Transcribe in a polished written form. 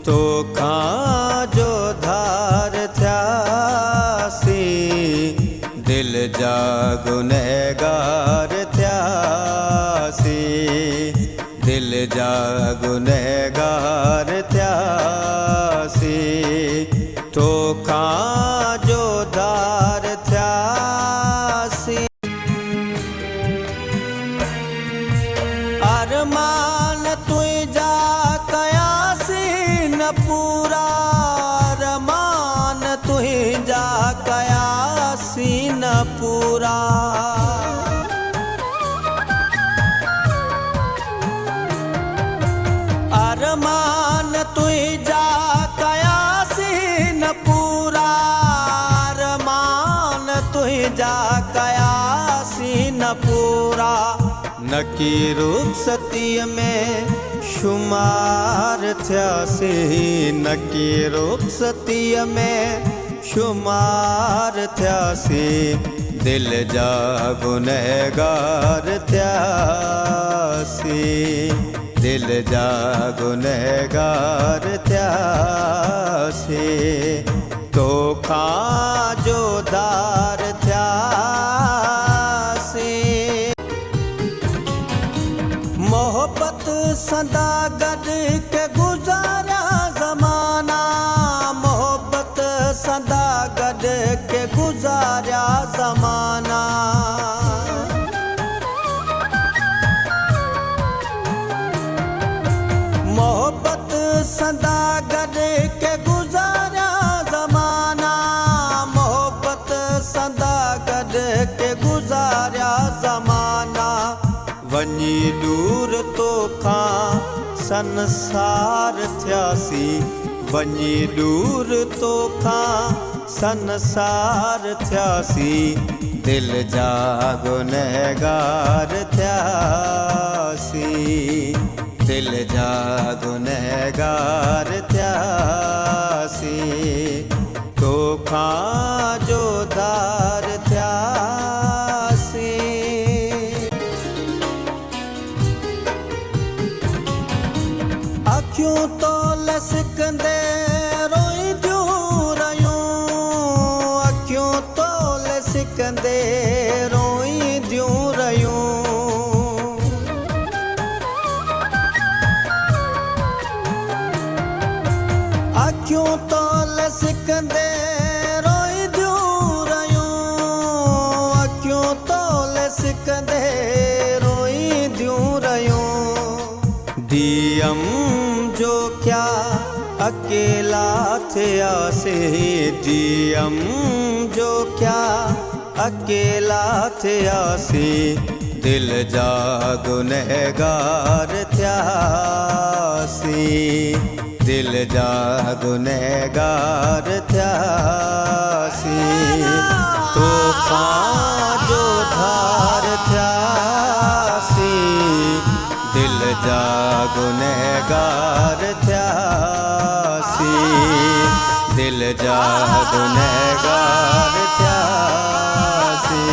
तोखां जो धार थियासी दिल जा गुनहगार थियासी दिल जा गुनहगार थियासी तोखां जो धार थियासी अरमान तुझा कयासी न पूरा अरमान तुझा कयासी न पूरा अरमान तुझा कयासी न पूरा अरमान तुझा कयासी न पूरा नकी रुखसतीअ में शुमार थियासी नकी रुखसतीअ में शुमार थियासी दिल जा गुनहगार थियासी दिल जा गुनहगार थियासी तोखां जो धार थियासी मोहब्बत सदा गॾ के गुज़ारिया ज़माना मोहब्बत सदा गॾ के गुज़ारिया ज़माना मोहब्बत सदा गॾ के गुज़ारिया ज़माना मोहब्बत सदा गॾ के गुज़ारिया ज़माना वञी दूर तोखां संसार थियासी वञी दूर तोखां संसार थियासी दिल जा गुनहगार थियासी दिल जा गुनहगार थियासी तोखां जो धार थियासी अखियूं तो लसकंदे रोईंदियूं रहियूं अखियूं तो लसकंदे रोईंदियूं रहियूं अखियूं तो लसकंदे रोईंदियूं रहियूं अखियूं तो लसकंदे रोईंदियूं रहियूं दियम जो क्या अकेला थियासी दियम जो क्या अकेला थियासी दिल जा गुनहगार थियासी दिल जा गुनहगार थियासी तोखां जो धार थियासी दिल जा गुनहगार थियासी दिल जा गुनहगार थियासी